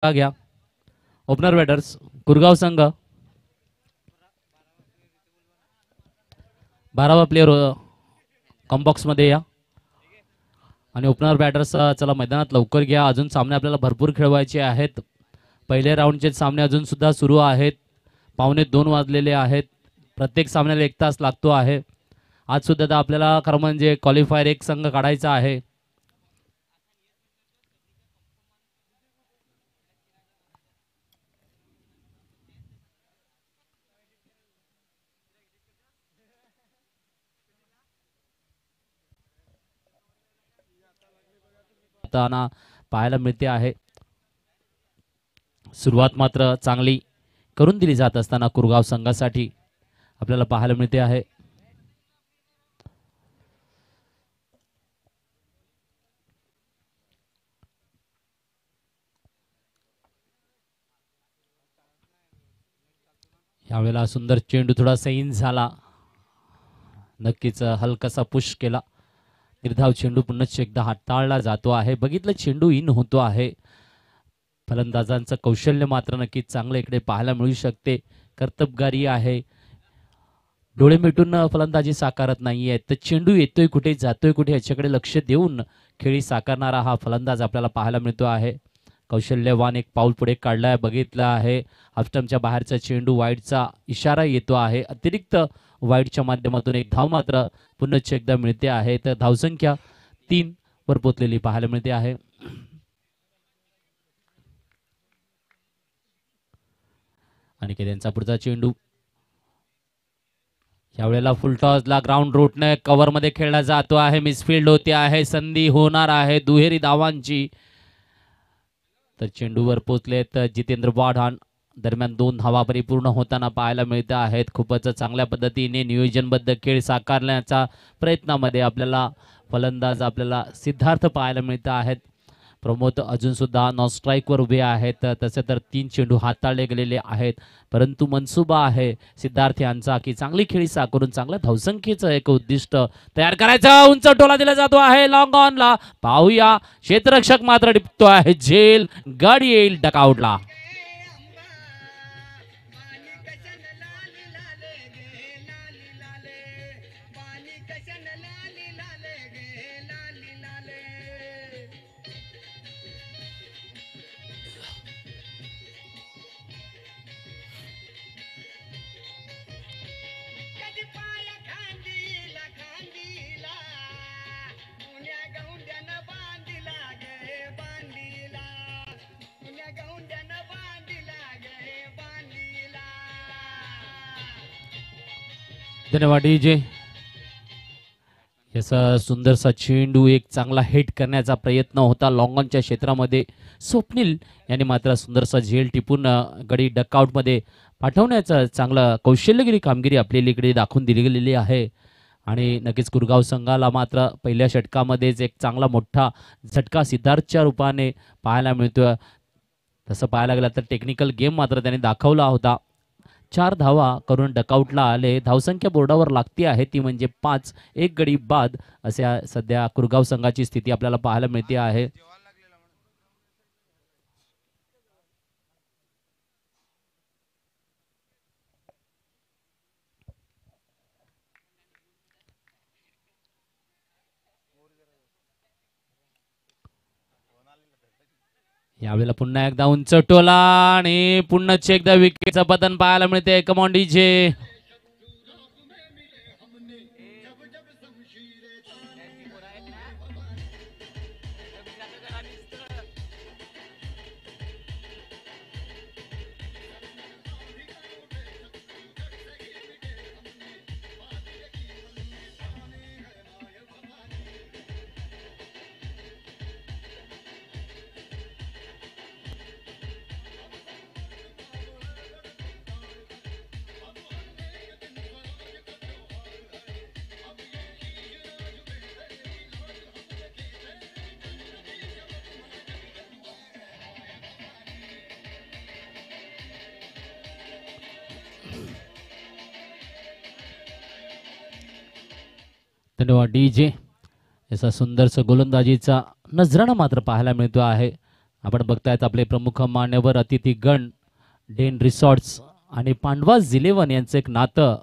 घ्या. Opener batters कुरगाव संघ 12वा player combox मध्ये या आणि ओपनर बॅटर्स चला मैदानात लवकर घ्या. अजून सामने आपल्याला भरपूर खेळवायचे आहेत. पहिले राऊंडचे सामने अजून सुद्धा सुरू आहेत. 1:45 वाजलेले आहेत. प्रत्येक सामन्याला 1 तास लागतो आहे. आज सुद्धा आपल्याला खरं म्हणजे क्वालिफायर एक संघ काढायचा आहे. पाहायला मिळते आहे. सुरुवात मात्र चांगली करून दिली जात असताना कुरगाव संघासाठी आपल्याला पाहायला मिळते आहे. यावेळेला सुंदर चेंडू थोडासा इन झाला. नक्कीच हलकासा पुश केला. निर्धाव चेंडू पुन्हा एकदा हाताळला जातो आहे. बघितलं चेंडू इन होतो आहे. फलंदाजांचं कौशल्य मात्र नक्कीच चांगलं इकडे पाहायला मिळू शकते. कर्तबगारी आहे. डोळे मिटून फलंदाजी साकारत नाहीये. तर चेंडू येतोय कुठे जातोय कुठे याच्याकडे लक्ष देऊन खेळी साकारणारा हा फलंदाज आपल्याला पाहायला मिळतो आहे. कौशल्यवान एक पाऊल पुढे काढलाय. बघितलं आहे ऑफस्टंपच्या बाहेरचा चेंडू वाईडचा इशारा येतो आहे. अतिरिक्त वाईडच्या माध्यमातून एक धाव मात्र पुन्हा एकदा मिळते आहे. तर धावसंख्या 3 वर पोहोचलेली पाहायला मिळते आहे. आणि त्यांचा पुढचा चेंडू यावेळेला फुल टॉसला ग्राउंड रूटने कव्हर मध्ये खेळला जातो आहे. मिसफिल्ड होते आहे. संधी होणार आहे दुहेरी धावांची. तर चेंडूवर पोहोचलेत जितेंद्र वाढाण. दरम्यान 2 धावा परिपूर्ण होताना पाहायला मिळत आहेत. खूपच चांगल्या पद्धतीने नियोजनबद्ध खेळ साकारण्याचा प्रयत्नामध्ये आपल्याला फलंदाज आपल्याला सिद्धार्थ पाहायला मिळत आहेत. प्रमोद अजून सुद्धा नॉन स्ट्राईकवर उभे आहेत. तसे तर 3 चेंडू हाताळले गेलेले आहेत. परंतु मनसुबा आहे सिद्धार्थ यांचा की चांगली खेळी साकारून चांगल्या धावसंख्येचं एक उद्दिष्ट तयार करायचं. उंच टोला दिला जातो आहे लॉंग ऑनला. पाहूया क्षेत्ररक्षक मात्र टिपतो आहे. झेल गाडी येईल डकआउटला. धन्यवाद डीजे. याचा सुंदरसा चेंडू एक चांगला हिट करण्याचा प्रयत्न होता लॉंगॉनच्या क्षेत्रामध्ये. स्वप्नील यांनी मात्र सुंदरसा झेल टिपून गडी डकआउट मध्ये पाठवण्याचं चांगलं कौशल्यगिरी कामगिरी आपल्याला इकडे दाखवून दिली गेलेली आहे. आणि नक्कीच कुरगाव संघाला मात्र पहिल्या षटकामध्येच एक चांगला मोठा झटका सिद्धार्थच्या रूपाने पाहायला मिळतोय. तसं पाहायला गेलं तर टेक्निकल गेम मात्र त्याने दाखवला होता. 4 धावा करून डकआउटला आले. धावसंख्या बोर्डावर लागती आहे ती म्हणजे 5. 1 गडी बाद अशा सध्या कुरगाव संघाची स्थिती आपल्याला पाहायला मिळते आहे. यावेळेला पुन्हा एकदा उंच टोला आणि पुन्हा एकदा विकेटचं पतन पाहायला मिळते. Come on DJ. धन्यवाद डीजे. याचा सुंदरसा गोलंदाजीचा नजराणा मात्र पाहायला मिळतो आहे. आपण बघतायत आपले प्रमुख मान्यवर अतिथीगण डेन रिसॉर्ट्स आणि पांडवाज इलेव्हन यांचं एक नातं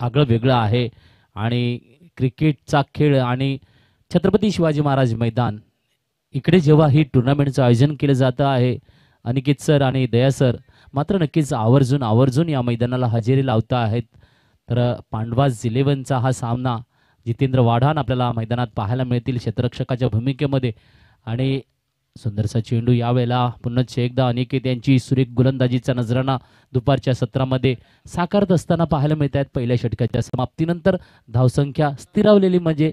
आगळं वेगळं आहे आणि क्रिकेटचा खेळ आणि छत्रपती शिवाजी महाराज मैदान इकडे जेव्हा ही टुर्नामेंटचं आयोजन केलं जातं आहे अनिकेत सर आणि दया सर मात्र नक्कीच आवर्जून या मैदानाला हजेरी लावता आहेत। तर पांडवाज इलेव्हनचा हा सामना जितेंद्र वाढाण आपल्याला मैदानात पाहायला मिळतील क्षेत्ररक्षकाच्या भूमिकेमध्ये आणि सुंदरसा चेंडू यावेळेला पुन्हा एकदा अनिकेत यांची सुरेख गोलंदाजीचा नजराणा दुपारच्या सत्रामध्ये साकारत असताना पाहायला मिळत आहेत। पहिल्या षटकाच्या समाप्तीनंतर धावसंख्या स्थिरावलेली म्हणजे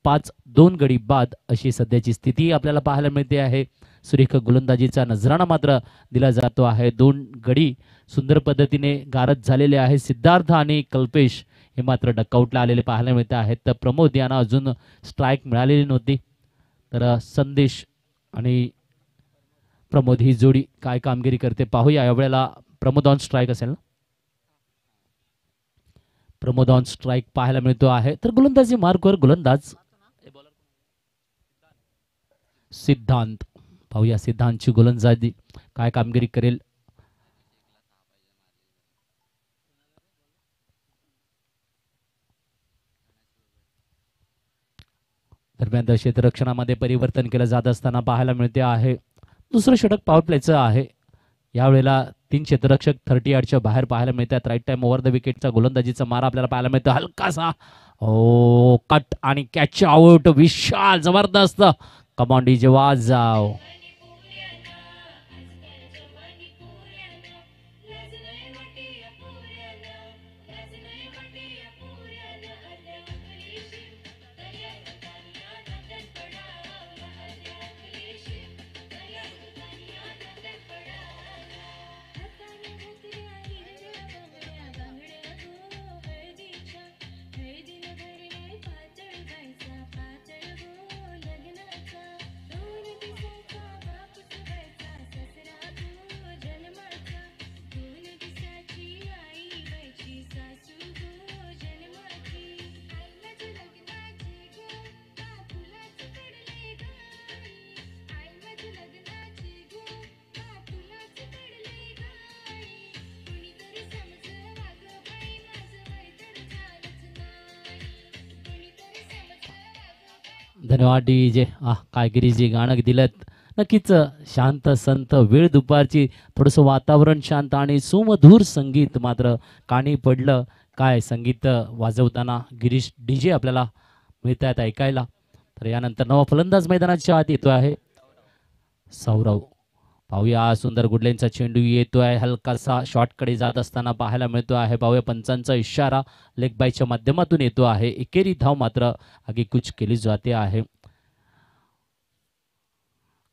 5-2 गडी बाद अशी सध्याची स्थिती आपल्याला पाहायला मिळते आहे। सुरेख गोलंदाजीचा नजराणा मात्र दिला जातो आहे। 2 गडी सुंदर पद्धतीने गारद झालेले आहे। सिद्धार्थ आणि कल्पेश हे मात्र डकआउटला आलेले पाहायला मिळते आहेत। तर प्रमोद यांना अजून स्ट्राईक मिळालेली नव्हती। तर संदेश आणि प्रमोद ही जोडी काय कामगिरी करते पाहूया। यावेळेला प्रमोद ऑन स्ट्राईक असेल ना, प्रमोद ऑन स्ट्राईक पाहायला मिळतो आहे। तर गोलंदाजी मार्कवर गोलंदाज सिद्धांत, पाहूया सिद्धांतची गोलंदाजी काय कामगिरी करेल। दरम्यान क्षेत्ररक्षणामध्ये परिवर्तन केलं जात असताना पाहायला मिळते आहे। दुसरं षटक पॉवर प्लेचं आहे। यावेळेला 3 क्षेत्ररक्षक 30 यार्डच्या बाहेर पाहायला मिळतात। राईट टाइम ओव्हर द विकेटचा गोलंदाजीचा मारा आपल्याला पाहायला मिळतो। हलकासा कट आणि कॅच आउट, विशाल जबरदस्त कमांड डीजे वाजाव। धन्यवाद डीजे। काय गिरीजी गाणं दिलं, नक्कीच शांत संत वेळ दुपारची, थोडंसं वातावरण शांत आणि सुमधुर संगीत मात्र कानी पडलं। काय संगीत वाजवताना गिरीश डीजे आपल्याला मिळत आहेत ऐकायला। तर यानंतर नवा फलंदाज मैदानाच्या आत येतो आहे सौरव। पाहूया सुंदर गुडलेंचा चेंडू येतोय, हलकासा शॉटकडे जात असताना पाहायला मिळतो आहे। पाहूया पंचांचा इशारा लेग बायच्या माध्यमातून येतो आहे। एकेरी धाव मात्र आगीकूच केली जाते आहे।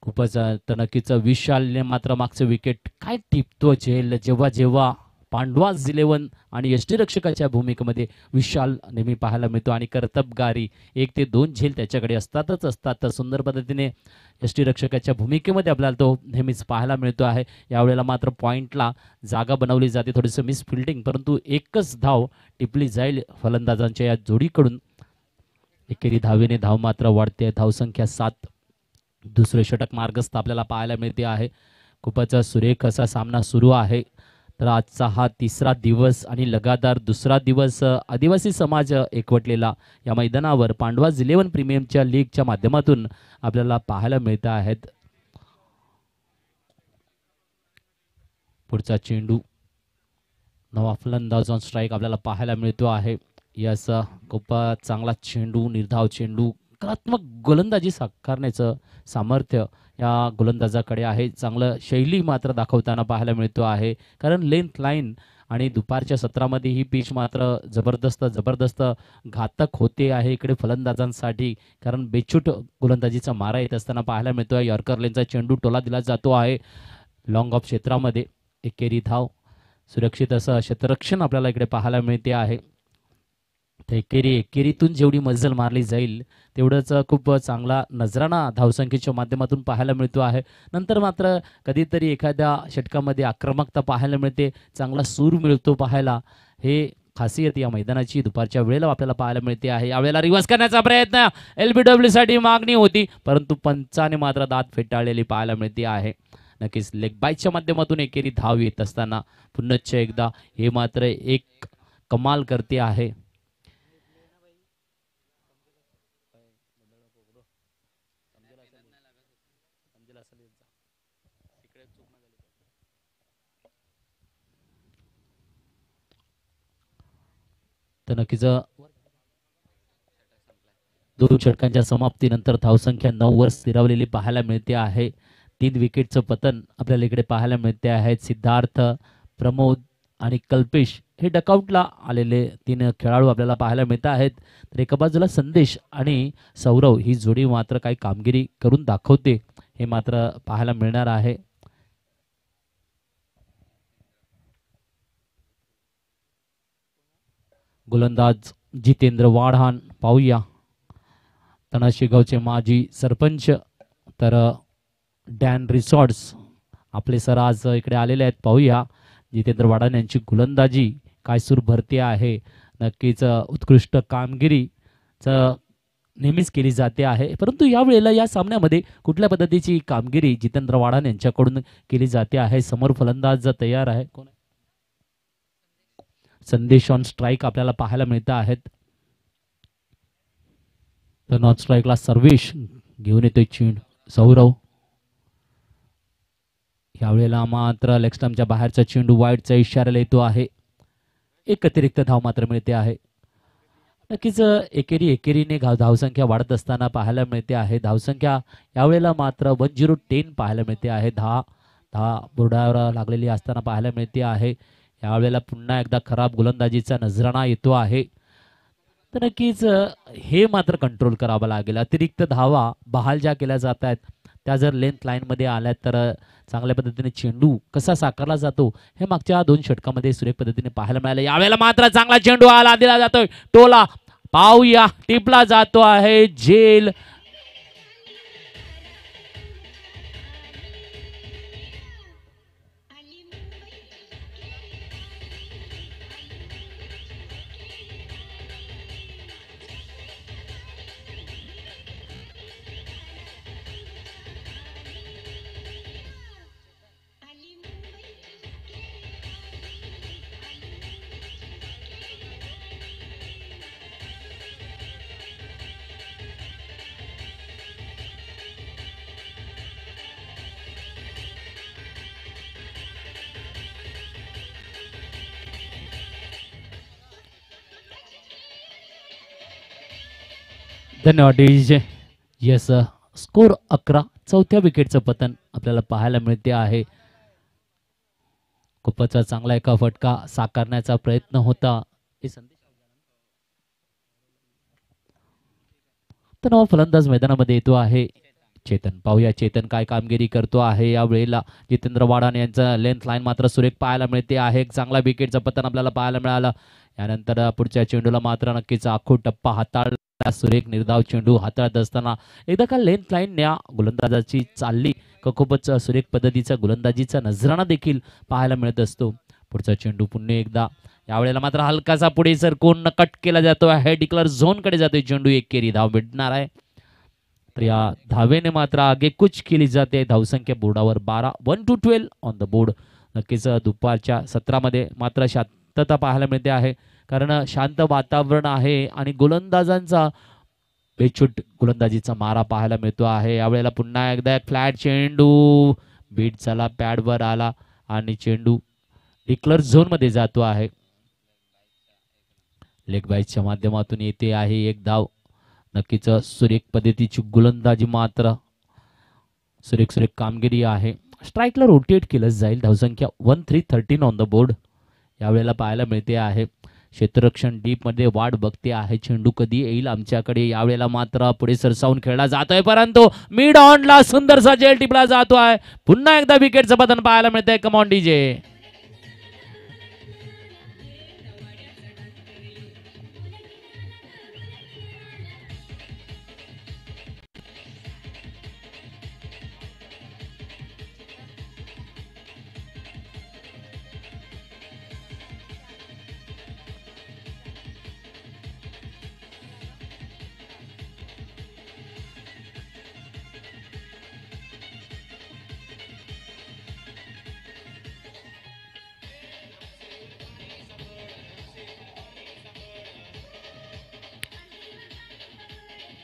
खूपच तर नक्कीच विशालने मात्र मागचं विकेट काय टिपतो झेल, जेव्हा जेव्हा पांडवाज इलेव्हन आणि यष्टीरक्षकाच्या भूमिकेमध्ये विशाल नेहमी पाहायला मिळतो आणि कर्तबगारी 1 ते 2 झेल त्याच्याकडे असतातच असतात। तर सुंदर पद्धतीने यष्टीरक्षकाच्या भूमिकेमध्ये आपल्याला तो नेहमीच पाहायला मिळतो आहे। यावेळेला मात्र पॉइंटला जागा बनवली जाते, थोडीसं मिस फिल्डिंग, परंतु एकच धाव टिपली जाईल फलंदाजांच्या या जोडीकडून। एकेरी धावेने धाव मात्र वाढते, धावसंख्या 7। दुसरे षटक मार्गस्थ आपल्याला पाहायला मिळते आहे। खूपच सुरेख असा सामना सुरू आहे। तर आजचा हा 3रा दिवस आणि लगातार 2रा दिवस आदिवासी समाज एकवटलेला या मैदानावर पांडवाज इलेव्हन प्रीमियमच्या लीगच्या माध्यमातून आपल्याला पाहायला मिळत आहेत। पुढचा चेंडू नवा फलंदाज ऑन स्ट्राईक आपल्याला पाहायला मिळतो आहे। यस, खूप चांगला चेंडू, निर्धाव चेंडू, कलात्मक गोलंदाजी साकारण्याचं सामर्थ्य या गोलंदाजाकडे आहे। चांगलं शैली मात्र दाखवताना पाहायला मिळतो आहे, कारण लेंथ लाईन आणि दुपारच्या सत्रामध्ये ही पिच मात्र जबरदस्त घातक होते आहे इकडे फलंदाजांसाठी, कारण बेछूट गोलंदाजीचा मारा येत असताना पाहायला मिळतो आहे। यॉर्कर लेनचा चेंडू टोला दिला जातो आहे लॉंग ऑफ क्षेत्रामध्ये। एकेरी धाव, सुरक्षित असं क्षेत्ररक्षण आपल्याला इकडे पाहायला मिळते आहे। एकेरीतून जेवढी मजल मारली जाईल तेवढंच खूप चांगला नजराणा धावसंख्येच्या माध्यमातून पाहायला मिळतो आहे। नंतर मात्र कधीतरी एखाद्या षटकामध्ये आक्रमकता पाहायला मिळते, चांगला सूर मिळतो पाहायला, हे खासियत या मैदानाची दुपारच्या वेळेला आपल्याला पाहायला मिळते आहे. यावेळेला रिव्हर्स करण्याचा प्रयत्न LBW साठी मागणी होती, परंतु पंचाने मात्र दात फेटाळलेली पाहायला मिळते आहे. नक्कीच लेग बाईकच्या माध्यमातून एकेरी धाव येत असताना पुन्हा एकदा हे मात्र एक कमाल करते आहे. तर नक्कीच 2 षटकांच्या समाप्तीनंतर धावसंख्या 9 वर स्थिरावलेली पाहायला मिळते आहे. 3 विकेटचं पतन आपल्याला इकडे पाहायला मिळते आहे. सिद्धार्थ, प्रमोद आणि कल्पेश हे डकआउटला आलेले 3 खेळाडू आपल्याला पाहायला मिळत आहेत. तर एका बाजूला संदेश आणि सौरव ही जोडी मात्र काही कामगिरी करून दाखवते हे मात्र पाहायला मिळणार आहे. गोलंदाज जितेंद्र वाढाण पाहूया. तणाशिगावचे माजी सरपंच तर डॅन रिसॉर्ट्स आपले सर आज इकडे आलेले आहेत. पाहूया जितेंद्र वाढाण यांची गोलंदाजी काय सूर भरती आहे. नक्कीच उत्कृष्ट कामगिरीच नेहमीच केली जाते आहे, परंतु या वेळेला या सामन्यामध्ये कुठल्या पद्धतीची कामगिरी जितेंद्र वाढाण यांच्याकडून केली जाते आहे. समोर फलंदाज तयार आहे. कोण संदेश ऑन स्ट्राईक आपल्याला पाहायला मिळत आहेत. तर नॉन स्ट्राईकला सर्वेश घेऊन येतोय चेंडू. सौरव यावेळेला मात्र लेग स्टंपच्या बाहेरचा चेंडू वाईडचा इशारा येतो आहे. एक अतिरिक्त धाव मात्र मिळते आहे. नक्कीच एकेरीने धावसंख्या वाढत असताना पाहायला मिळते आहे. धावसंख्या यावेळेला मात्र 1010 पाहायला मिळते आहे. 10 बोर्डावर लागलेली असताना पाहायला मिळते आहे. यावेळेला पुन्हा एकदा खराब गोलंदाजीचा नजराणा येतो आहे. तर नक्कीच हे मात्र कंट्रोल करावं लागेल. अतिरिक्त धावा बहाल ज्या केल्या जात आहेत त्या जर लेंथ लाईन मध्ये आल्या तर चांगल्या पद्धतीने चेंडू कसा साकारला जातो हे मागच्या 2 षटकामध्ये सुरेख पद्धतीने पाहायला मिळाले. यावेळेला मात्र चांगला चेंडू आला दिला जातोय टोला. पाहूया टिपला जातो आहे जेल. धन्यवाद डीजे. Yes score 11. चौथ्या विकेटचं पतन आपल्याला पाहायला मिळते आहे. खूपच चांगला एका फटका साकारण्याचा प्रयत्न होता. तर नवा फलंदाज मैदानामध्ये येतो आहे चेतन. पाहूया चेतन काय कामगिरी करतो आहे. या वेळेला जितेंद्र वाढाण यांचा लेंथ लाईन मात्र सुरेख पाहायला मिळते आहे. एक चांगला विकेटचं पतन आपल्याला पाहायला मिळालं. यानंतर पुढच्या चेंडूला मात्र नक्कीच आखो टप्पा हाताळला. सुरेख निर्धाव चेंडू हाताळत असताना एकदा का लेंथ लाईन या गोलंदाजाची चालली का खूपच सुरेख पद्धतीचा गोलंदाजीचा नजराणा देखील पाहायला मिळत असतो. पुढचा चेंडू पुन्हा एकदा यावेळेला मात्र हलकासा पुढे सरकून कट केला जातो आहे. डिक्लर झोन कडे जातोय चेंडू. एकेरी धाव भेटणार आहे. तर या धावेने मात्र आगेकूच केली जाते. धावसंख्या बोर्डावर 12. 1-12 ऑन द बोर्ड. नक्कीच दुपारच्या सत्रामध्ये मात्र शांतता पाहायला मिळते आहे, कारण शांत वातावरण आहे आणि गोलंदाजांचा बेछूट गोलंदाजीचा मारा पाहायला मिळतो आहे. यावेळेला पुन्हा एकदा फ्लॅट चेंडू बीट झाला, पॅडवर आला आणि चेंडू डिक्लर झोन मध्ये जातो आहे. लेग बाईकच्या माध्यमातून येते आहे एक धाव. नक्कीच सुरेख पद्धतीची गोलंदाजी मात्र सुरेख कामगिरी आहे. स्ट्राईकला रोटेट केलं जाईल. धावसंख्या 1-3-13 ऑन द बोर्ड यावेळेला पाहायला मिळते आहे. क्षेत्ररक्षण डीप मध्ये वाट बघते आहे. चेंडू कधी येईल आमच्याकडे. यावेळेला मात्र पुढे सरसावून खेळला जातोय, परंतु मिड ऑनला सुंदरसा जेल टिपला जातो आहे. पुन्हा एकदा विकेटचं पतन पाहायला मिळतंय. कम ऑन डीजे.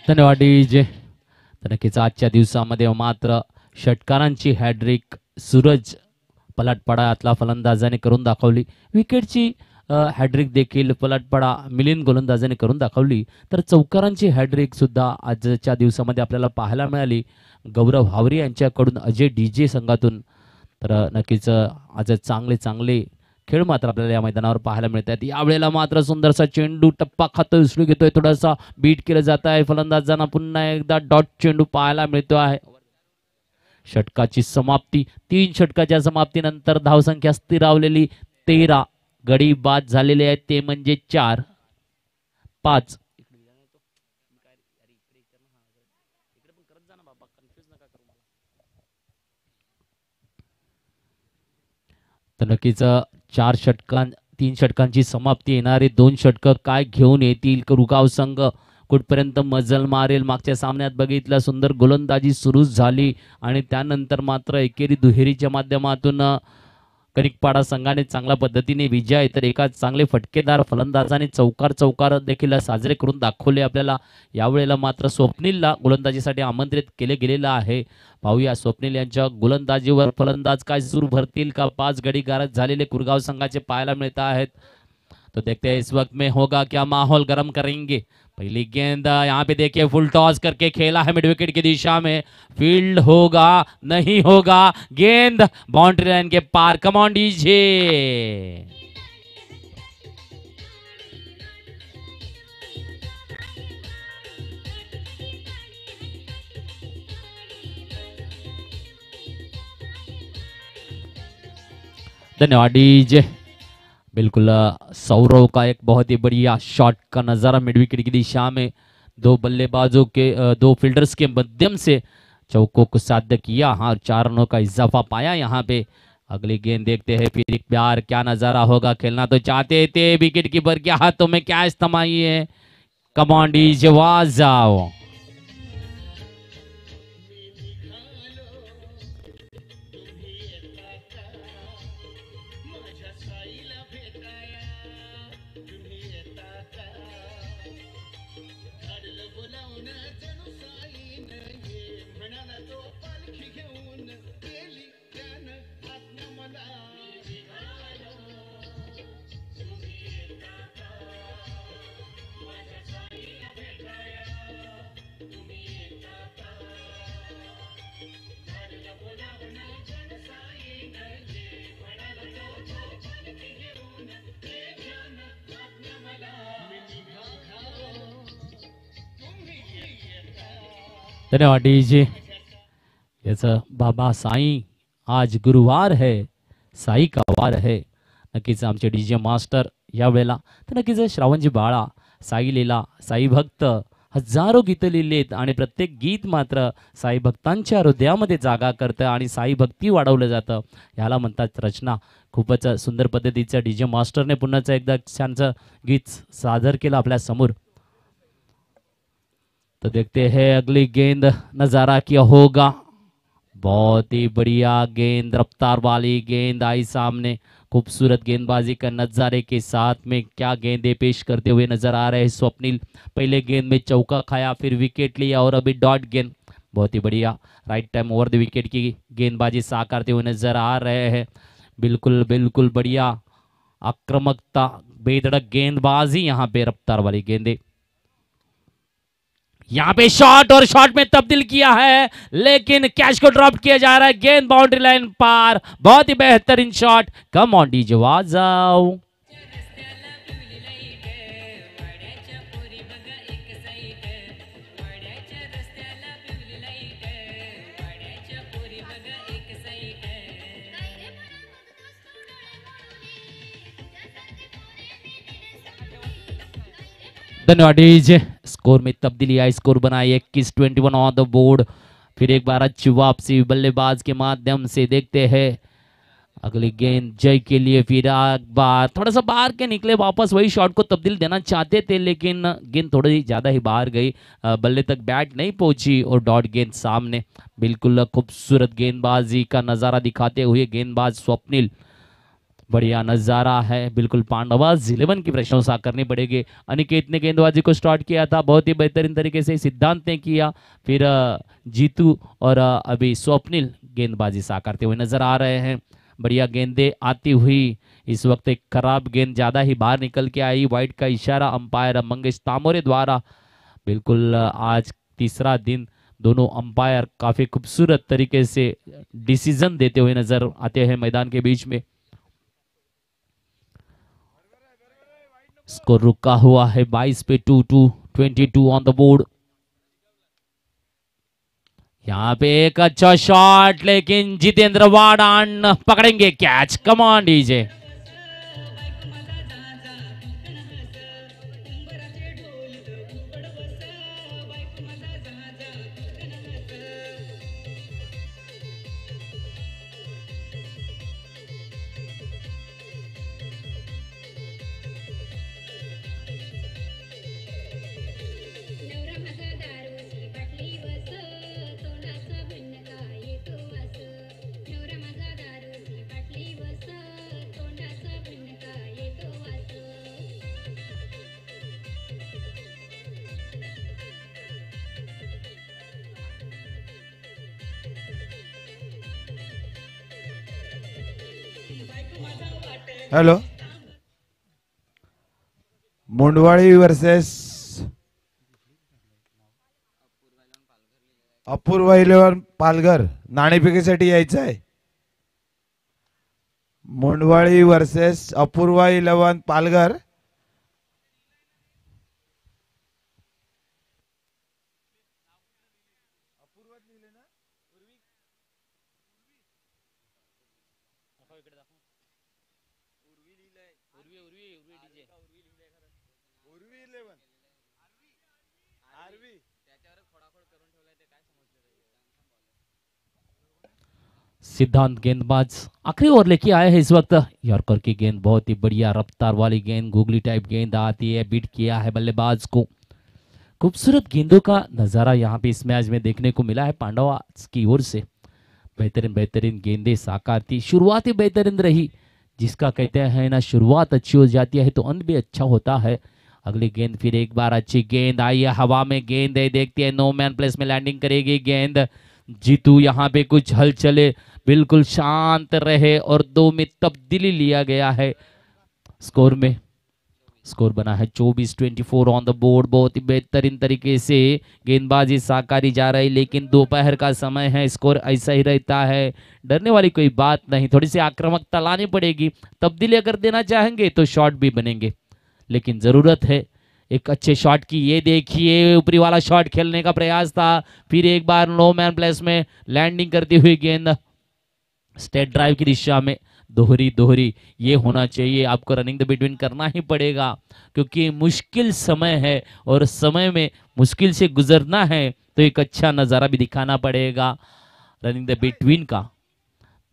धन्यवाद डीजे. तर नक्कीच आजच्या दिवसामध्ये मात्र षटकारांची हॅड्रिक सूरज पलाटपाडातला फलंदाजाने करून दाखवली. विकेटची हॅड्रिक देखील पलाटपाडा मिलिंद गोलंदाजाने करून दाखवली. तर चौकारांची हॅड्रिक सुद्धा आजच्या दिवसामध्ये आपल्याला पाहायला मिळाली गौरव हावरे यांच्याकडून अजय डीजे संघातून. तर नक्कीच आज चांगले खेळ मात्र आपल्याला या मैदानावर पाहायला मिळत आहेत. यावेळेला मात्र सुंदरसा चेंडू टप्पा खातो उसळी घेतोय, थोडासा बीट केलं जात आहे फलंदाजांना. पुन्हा एकदा डॉट चेंडू पाहायला मिळतो आहे. षटकाची समाप्ती, 3 षटकाच्या समाप्तीनंतर धावसंख्या स्थिरावलेली 13. गडी बाद झालेले आहेत ते म्हणजे 4, 5. तर नक्कीच 3 षटकांची समाप्ती, येणारे 2 षटक काय घेऊन येतील कुरगाव संघ, कुठपर्यंत मजल मारेल. मागच्या सामन्यात बघितलं सुंदर गोलंदाजी सुरू झाली आणि त्यानंतर मात्र एकेरी दुहेरीच्या माध्यमातून कनिकपाडा संघाने चांगल्या पद्धतीने विजय, तर एका चांगले फटकेदार फलंदाजाने चौकार देखील साजरे करून दाखवले आपल्याला. यावेळेला मात्र स्वप्नीलला गोलंदाजीसाठी आमंत्रित केले गेलेलं आहे. पाहूया स्वप्नील यांच्या गोलंदाजीवर फलंदाज काय सुरू भरतील का. 5 गडी गारद झालेले कुरगाव संघाचे पाहायला मिळत आहेत. तो देखते हैं इस वक्त में होगा क्या, माहौल गर्म करेंगे. पहली गेंद यहाँ पे देखिए फुल टॉस करके खेला है मिड विकेट की दिशा में. फील्ड होगा नहीं होगा, गेंद बाउंड्री लाइन के पार. कम ऑन डीजे. धन्यवाद डीजे. बिल्कुल सौरव का एक बहुत ही बढ़िया शॉट का नज़ारा मिड विकेट की दिशा में. 2 बल्लेबाजों के 2 फील्डर्स के माध्यम से चौकों को साध्य किया. हाँ, 4 रनों का इजाफा पाया यहाँ पे. अगली गेंद देखते हैं फिर एक प्यार, क्या नज़ारा होगा. खेलना तो चाहते थे, विकेट कीपर के हाथों में क्या इस्तेमाल है. कम ऑन डीजे, वाह जाओ. धन्यवाद डीजे. याचं बाबा साई, आज गुरुवार है, साई का वार है. नक्कीच आमचे डीजे मास्टर यावेळेला. तर नक्कीच श्रावणजी बाळा, साई लीला, साई भक्त, हजारो गीतं लिहिलेत आणि प्रत्येक गीत मात्र साई भक्तांच्या हृदयामध्ये जागा करतं आणि साई भक्ती वाढवलं जातं. याला म्हणतात रचना. खूपच सुंदर पद्धतीचं डीजे मास्टरने पुन्हा एकदा छानचं गीत सादर केलं आपल्या समोर. तो देखते हैं अगली गेंद, नजारा क्या होगा. बहुत ही बढ़िया गेंद, रफ्तार वाली गेंद आई सामने. खूबसूरत गेंदबाजी का नज़ारे के साथ में क्या गेंदें पेश करते हुए नजर आ रहे हैं स्वप्निल. पहले गेंद में चौका खाया, फिर विकेट लिया और अभी डॉट गेंद. बहुत ही बढ़िया right time over the wicket की गेंदबाजी साकारते हुए नजर आ रहे हैं. बिल्कुल बढ़िया आक्रामकता, बेधड़क गेंदबाजी यहाँ पे, रफ्तार वाली गेंदें. यहाँ पे शॉट और शॉट में तब्दील किया है, लेकिन कैच को ड्रॉप किया जा रहा है. गेंद बाउंड्री लाइन पार. बहुत ही बेहतरीन शॉट. कम ऑन डीजे, वाजाओ. धन्यवाद डीजे. स्कोर में तब्दीली आई, स्कोर बनाई 21-21 ऑन द बोर्ड. फिर एक बार अच्छी वापसी बल्लेबाज के माध्यम से. देखते हैं अगली गेंद जय के लिए. फिर एक बार थोड़ा सा बाहर के निकले, वापस वही शॉट को तब्दील देना चाहते थे, लेकिन गेंद थोड़ी ज़्यादा ही बाहर गई, बल्ले तक बैट नहीं पहुंची और डॉट गेंद सामने. बिल्कुल खूबसूरत गेंदबाजी का नज़ारा दिखाते हुए गेंदबाज स्वप्निल. बढ़िया नजारा है, बिल्कुल पांडवास 11 की प्रशंसा करनी पड़ेगी। अनिकेत ने गेंदबाजी को स्टार्ट किया था, बहुत ही बेहतरीन तरीके से सिद्धांत ने किया, फिर जीतू और अभी स्वप्निल गेंदबाजी साकारते हुए नजर आ रहे हैं। बढ़िया गेंदें आती हुई, इस वक्त एक खराब गेंद ज्यादा ही बाहर निकल के आई, वाइड का इशारा अंपायर मंगेश तामोरे द्वारा। बिल्कुल आज तीसरा दिन दोनों अंपायर काफी खूबसूरत तरीके से डिसीजन देते हुए नजर आते हैं मैदान के बीच में। स्कोर रुका हुआ है 22 पे 2-2, 22 ऑन द बोर्ड। यहाँ पे एक अच्छा शॉट, लेकिन जितेंद्र वाडान पकड़ेंगे catch. Come on DJ. Hello, Mundwadi versus Apurva 11 Palghar नाणेफेकीसाठी यायचं आहे। मुंडवाड़ी वर्सेस अपूर्वा 11 पालघर। सिद्धांत गेंदबाज आखिरी ओवर लेके आए हैं इस वक्त। यॉर्कर की गेंद बहुत ही बढ़िया रफ्तार वाली गेंद, गूगली टाइप गेंद आती है, बीट किया है बल्लेबाज को। खूबसूरत गेंदों का नजारा यहाँ पे इस मैच में देखने को मिला है पांडवा की ओर से। बेहतरीन बेहतरीन गेंदें साकार थी, शुरुआत ही बेहतरीन रही। जिसका कहते हैं ना, शुरुआत अच्छी हो जाती है तो अंत भी अच्छा होता है। अगली गेंद फिर एक बार अच्छी गेंद आई है, हवा में गेंद है, देखती है नो मैन प्लेस में लैंडिंग करेगी गेंद। जीतू यहाँ पे कुछ हल चले, बिल्कुल शांत रहे और 2 में तब्दीली लिया गया है स्कोर में। स्कोर बना है 24-24 ऑन द बोर्ड। बहुत ही बेहतरीन तरीके से गेंदबाजी साकारी जा रही, लेकिन दोपहर का समय है, स्कोर ऐसा ही रहता है। डरने वाली कोई बात नहीं, थोड़ी सी आक्रामकता लानी पड़ेगी। तब्दीली अगर देना चाहेंगे तो शॉट भी बनेंगे, लेकिन जरूरत है एक अच्छे शॉट की। ये देखिए ऊपरी वाला शॉट खेलने का प्रयास था, फिर एक बार नो मैन प्लेस में लैंडिंग करती हुई गेंद स्टेट ड्राइव की दिशा में। दोहरी दोहरी ये होना चाहिए, आपको रनिंग द बिटवीन करना ही पड़ेगा, क्योंकि मुश्किल समय है और समय में मुश्किल से गुजरना है तो एक अच्छा नज़ारा भी दिखाना पड़ेगा रनिंग द बिटवीन का।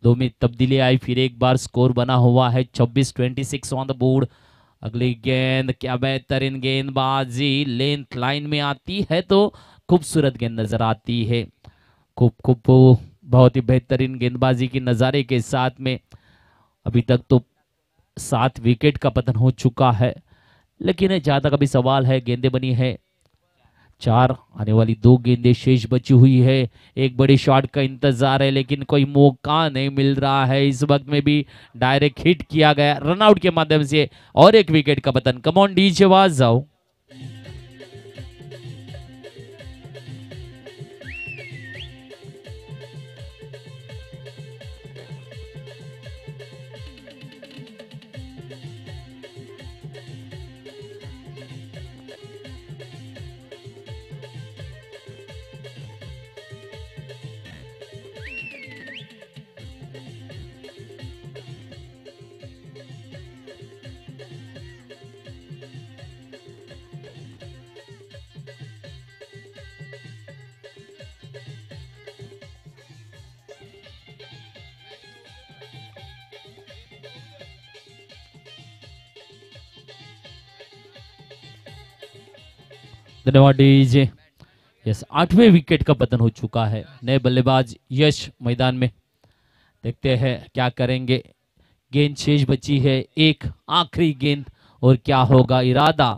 2 में तब्दीली आई, फिर एक बार स्कोर बना हुआ है 26-26 ऑन द बोर्ड। अगली गेंद, क्या बेहतरीन गेंदबाजी, लेंथ लाइन में आती है तो खूबसूरत गेंद नजर आती है। खूब बहुत ही बेहतरीन गेंदबाजी की नज़ारे के साथ में अभी तक तो 7 विकेट का पतन हो चुका है, लेकिन ज्यादा का भी सवाल है। गेंदें बनी है 4, आने वाली 2 गेंदें शेष बची हुई है। एक बड़ी शॉट का इंतजार है, लेकिन कोई मौका नहीं मिल रहा है। इस वक्त में भी डायरेक्ट हिट किया गया रनआउट के माध्यम से और 1 विकेट का पतन। कम ऑन डीजे आवाज जाओ। धन्यवाद डीजे। यस, 8वें विकेट का पतन हो चुका है। नए बल्लेबाज यश मैदान में, देखते हैं क्या करेंगे। गेंद शेष बची है, एक आखिरी गेंद और क्या होगा इरादा।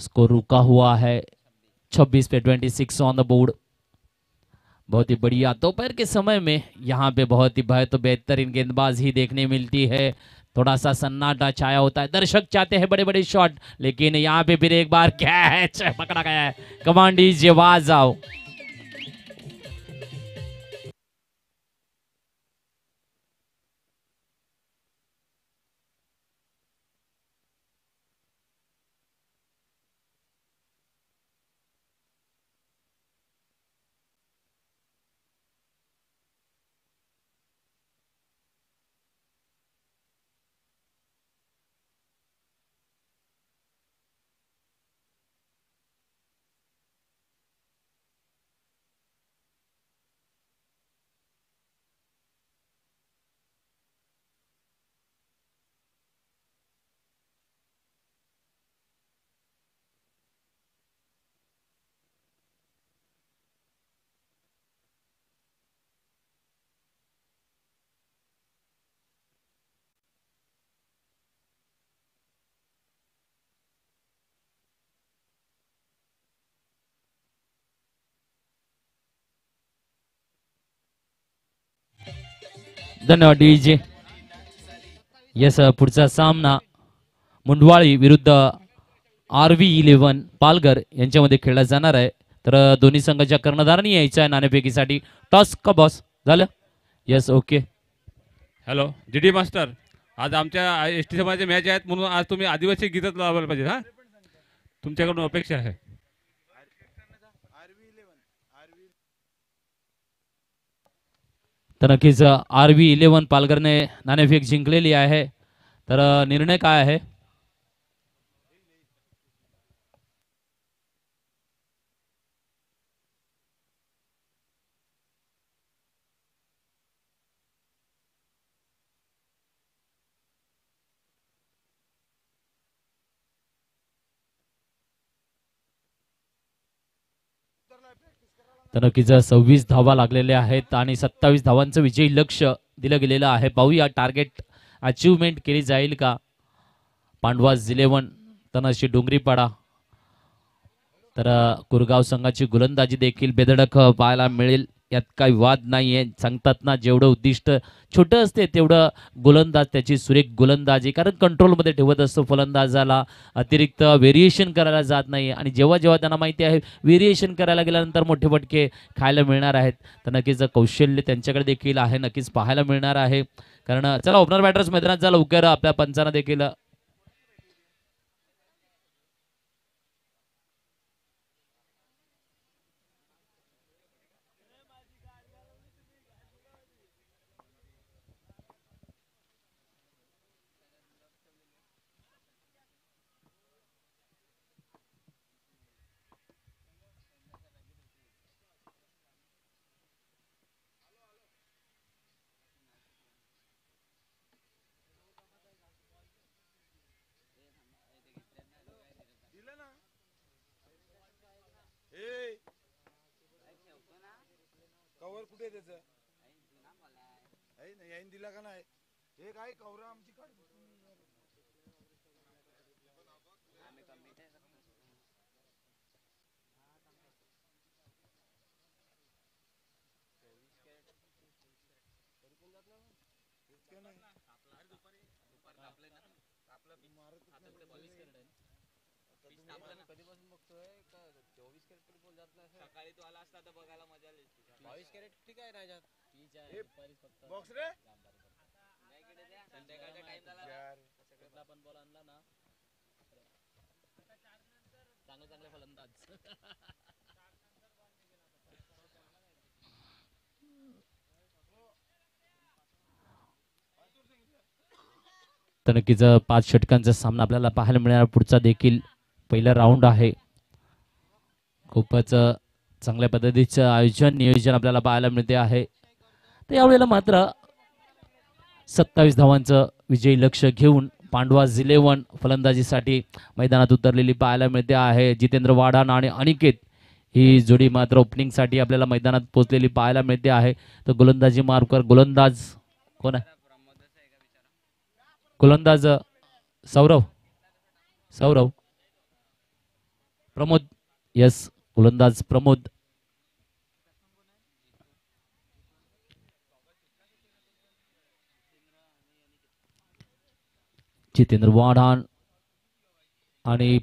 स्कोर रुका हुआ है 26 पे 26 ऑन द बोर्ड। बहुत ही बढ़िया दोपहर के समय में यहाँ पे बहुत ही बेहतरीन गेंदबाजी देखने मिलती है। थोड़ा सा सन्नाटा छाया होता है, दर्शक चाहते हैं बड़े बड़े शॉट, लेकिन यहाँ पे फिर एक बार कैच पकड़ा गया है। कमांडीज आवाज आओ। धन्यवाद डीजे। यस, पुढचा सामना मुंडवाळी विरुद्ध RV11 पालघर यांच्यामध्ये खेळला जाणार आहे। तर दोन्ही संघाच्या कर्णधारांनी यायचं आहे नाणेफेकीसाठी। टॉस का बॉस झालं? Yes, okay. Hello DD master, आज आमच्या ST समाजाचे मॅच आहेत म्हणून आज तुम्ही आदिवासी गीतच लावायला पाहिजे। हा, तुमच्याकडून अपेक्षा आहे। तर नक्कीच RV11 पालघरने नाणेफेक जिंकलेली आहे। तर निर्णय काय आहे? तर नक्कीच 26 धावा लागलेल्या आहेत आणि 27 धावांचं विजयी लक्ष दिलं गेलेलं आहे। पाहूया टार्गेट अचीवमेंट केली जाईल का। पांडवाज 11 तनशी डोंगरीपाडा, तर कुरगाव संघाची गोलंदाजी देखील बेधडक पाहायला मिळेल, यात काही वाद नाहीये। सांगतात ना, जेवढं उद्दिष्ट छोटं असते तेवढं गोलंदाज त्याची सुरेख गोलंदाजी, कारण कंट्रोलमध्ये ठेवत असतो फलंदाजाला, अतिरिक्त व्हेरिएशन करायला जात नाही। आणि जेव्हा जेव्हा त्यांना माहिती आहे व्हेरिएशन करायला गेल्यानंतर मोठे फटके खायला मिळणार आहेत, तर नक्कीच कौशल्य त्यांच्याकडे देखील आहे, नक्कीच पाहायला मिळणार आहे। कारण चला ओपनर बॅटर्स मैदानात जा लवकर, आपल्या पंचांना देखील कवर कुठे त्याचं याईन दिला का नाही? हे काय कवरा आमची कधीपासून बघतोय का 24 कॅरेट ट्रिपल जातला सकाळी तो आला असता तर बघायला मजा आली असती। 22 कॅरेट ठीक आहे राजा, ठीक आहे फक्त बॉक्स रे नाही कडे द्या, संध्याकाळचा टाइम झाला यार। सगळ्याला पण बॉल आणला ना, चांगले चांगले फलंदाज तर नक्कीच 5 षटकांचा सामना आपल्याला पाहायला मिळणार। पुढचा देखील पहिला राऊंड आहे। खूपच चांगल्या पद्धतीचं आयोजन नियोजन आपल्याला पाहायला मिळते आहे। तर यावेळेला मात्र 27 धावांचं विजयी लक्ष घेऊन पांडवाज 11 फलंदाजीसाठी मैदानात उतरलेली पाहायला मिळते आहे। जितेंद्र वाढाण आणि अनिकेत ही जोडी मात्र ओपनिंगसाठी आपल्याला मैदानात पोहोचलेली पाहायला मिळते आहे। तर गोलंदाजी मार्कर गोलंदाज कोण आहे? गोलंदाज सौरव सौरव प्रमोद यस गोलंदाज प्रमोद जितेंद्र वाढाण आणि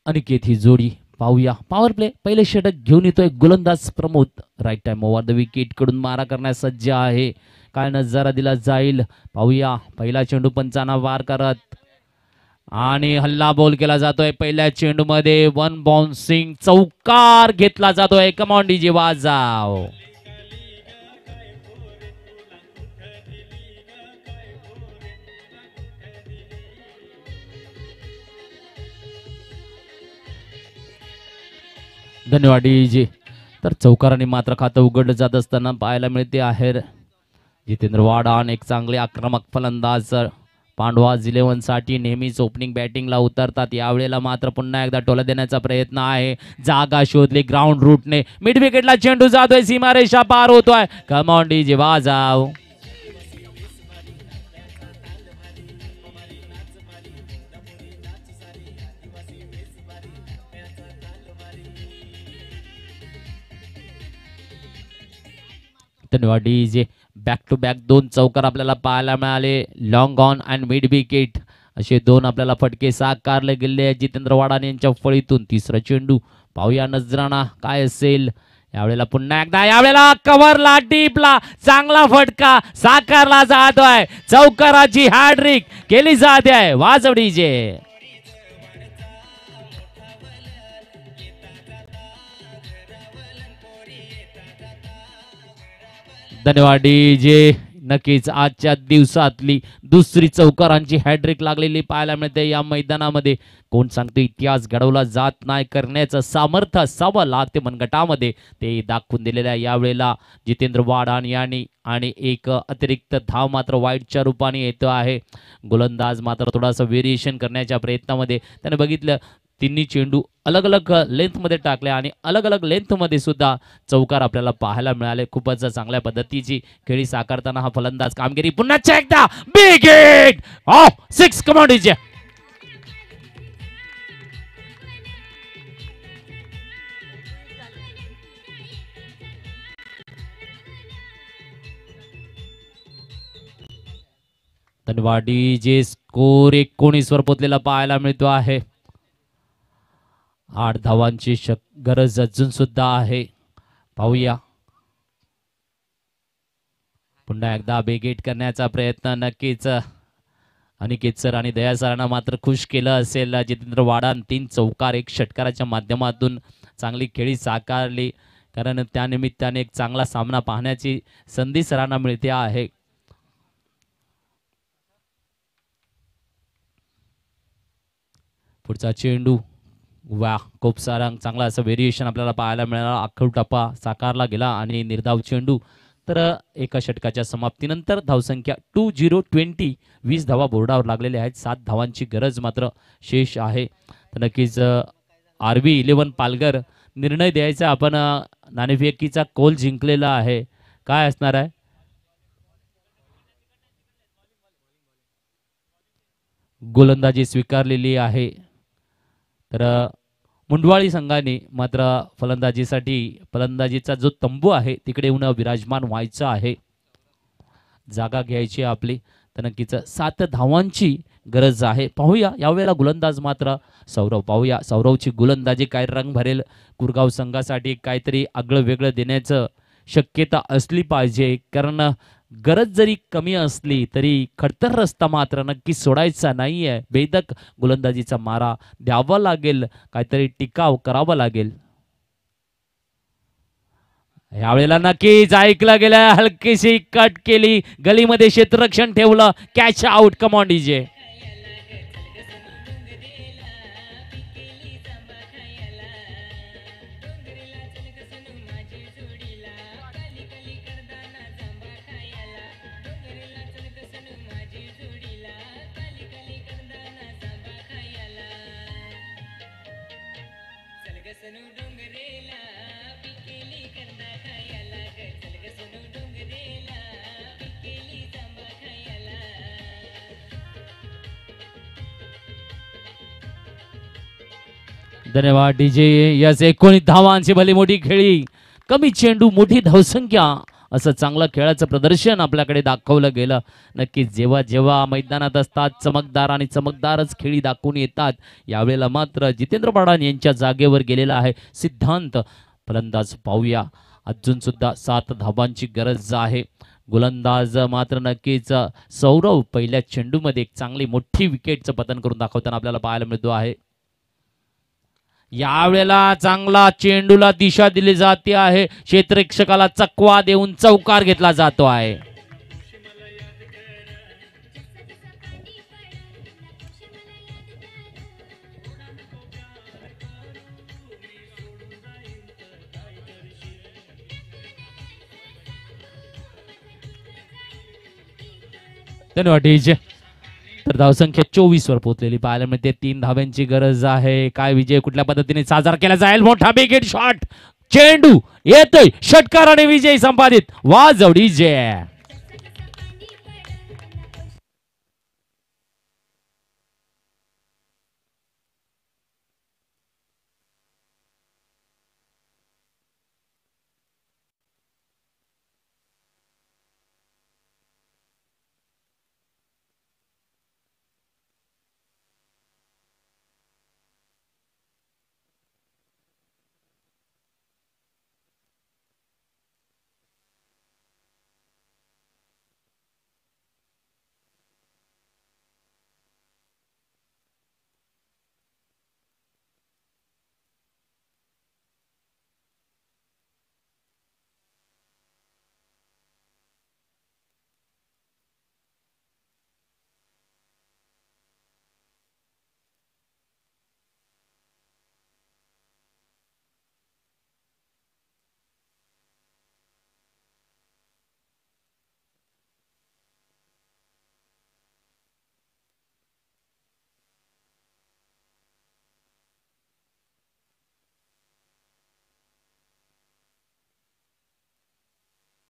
अनिकेत ही जोडी पाहूया. पॉवर प्ले पहिले षटक घेऊन येतोय गोलंदाज Pramod. Right time over the wicket कडून मारा करण्यास सज्ज आहे. काय नजारा दिला जाईल पाहूया. पहिला चेंडू पंचांना वार करत आणि हल्ला बॉल केला जातोय. पहिल्या चेंडू मध्ये वन बाउन्सिंग चौकार घेतला जातोय. कमॉन डीजे वाजाव. धन्यवाद डीजे. तर चौकाराने मात्र खातं उघडलं जात असताना पाहायला मिळते आहे जितेंद्र वाढाण एक चांगले आक्रमक फलंदाज. पांडवाज 11 साठी नेहमीच ओपनिंग बॅटिंगला उतरतात. यावेळेला मात्र पुन्हा एकदा टोला देण्याचा प्रयत्न आहे. जागा शोधली ग्राउंड रूटने. मिड विकेटला चेंडू जातोय. सीमारेषा पार होतोय. कम ऑन डीजे वाजाव. धन्यवाद डीजे. बॅक टू बॅक दोन चौकार आपल्याला पाहायला मिळाले. Long on and mid wicket असे दोन आपल्याला फटके साकारले गेले आहेत जितेंद्र वाढाण यांच्या फळीतून. तिसरा चेंडू पाहूया नजराना काय असेल. यावेळेला पुन्हा एकदा यावेळेला कव्हरला डीपला चांगला फटका साकारला जातोय. चौकाराची हॅट्रिक केली जाते आहे. वाजव डीजे. धन्यवाद डीजे. नक्कीच आजच्या दिवसातली दुसरी चौकारांची हॅट्रिक लागलेली पाहायला मिळते या मैदानामध्ये. कोण सांगतो इतिहास घडवला जात नाही करण्याचं सामर्थ्य असावं लागते मनगटामध्ये. ते दाखवून दिलेल्या यावेळेला जितेंद्र वाढाण यांनी आणि एक अतिरिक्त धाव मात्र वाईटच्या रूपाने येतो आहे. गोलंदाज मात्र थोडासा व्हेरिएशन करण्याच्या प्रयत्नामध्ये त्याने बघितलं. तिन्ही चेंडू अलग अलग लेंथ मध्ये टाकले आणि अलग अलग लेंथ मध्ये सुद्धा चौकार आपल्याला पाहायला मिळाले. खूपच चांगल्या पद्धतीची खेळी साकारताना हा फलंदाज कामगिरी. पुन्हा एकदा बिग हिट ऑफ 6 कमांडीचे. धन्यवाद डीजे. स्कोर 19 वर पोचलेला पाहायला मिळतो आहे. 8 धावांची गरज अजून सुद्धा आहे. पाहूया पुन्हा एकदा बेगेट करण्याचा प्रयत्न. नक्कीच अनिकेत सर आणि दया सरांना मात्र खुश केलं असेल. जितेंद्र वाढाण 3 चौकार 1 षटकाराच्या माध्यमातून चांगली खेळी साकारली. कारण त्यानिमित्ताने एक चांगला सामना पाहण्याची संधी सरांना मिळते आहे. पुढचा चेंडू वा खूप सारा चांगला असं व्हेरिएशन आपल्याला पाहायला मिळाला. आखूड टप्पा साकारला गेला आणि निर्धाव चेंडू. तर एका षटकाच्या समाप्तीनंतर धावसंख्या 20 20 धावा बोर्डावर लागलेल्या आहेत. 7 धावांची गरज मात्र शेष आहे. तर नक्कीच RB 11 पालघर निर्णय द्यायचा. आपण नाणेफेकीचा कोल जिंकलेला आहे. काय असणार आहे. गोलंदाजी स्वीकारलेली आहे. तर मुंडवाळी संघाने मात्र फलंदाजीचा जो तंबू आहे तिकडे येऊन विराजमान व्हायचं आहे. जागा घ्यायची आपली. तर नक्कीच 7 धावांची गरज आहे. पाहूया यावेळेला गोलंदाज मात्र सौरव. पाहूया सौरवची गोलंदाजी काय रंग भरेल. कुरगाव संघासाठी काहीतरी आगळं वेगळं देण्याचं शक्यता असली पाहिजे. कारण गरज जरी कमी असली तरी खडतर रस्ता मात्र नक्की सोडायचा नाहीये. बेधक गोलंदाजीचा मारा द्यावा लागेल. काहीतरी टिकाव करावा लागेल. यावेळेला नक्कीच ऐकलं गेलं. हलकीशी कट केली. गलीमध्ये क्षेत्ररक्षण ठेवलं. Catch out. Come on DJ. धन्यवाद डीजे. यस 19 धावांची भली मोठी खेळी, कमी चेंडू मोठी धावसंख्या, असं चांगलं खेळाचं प्रदर्शन आपल्याकडे दाखवलं गेलं. नक्कीच जेव्हा जेव्हा मैदानात असतात चमकदार आणि चमकदारच खेळी दाखवून येतात. यावेळेला मात्र जितेंद्र बाडान यांच्या जागेवर गेलेला आहे सिद्धांत. फलंदाज पाहूया, अजून सुद्धा 7 धावांची गरज आहे. गोलंदाज मात्र नक्कीच सौरव पहिल्या चेंडूमध्ये एक चांगली मोठी विकेटचं पतन करून दाखवताना आपल्याला पाहायला मिळतो आहे. यावेळेला चांगला चेंडूला दिशा दिली जाते आहे, क्षेत्ररक्षकाला चकवा देऊन चौकार घेतला जातो आहे. धन्यवाद डीजे. तर धावसंख्या 24 वर पोहोचलेली पाहायला मिळते. 3 धाव्यांची गरज आहे. काय विजय कुठल्या पद्धतीने साजरा केला जाईल? मोठा बिग शॉट, चेंडू येतोय षटकार आणि विजय संपादित. वाजव डीजे.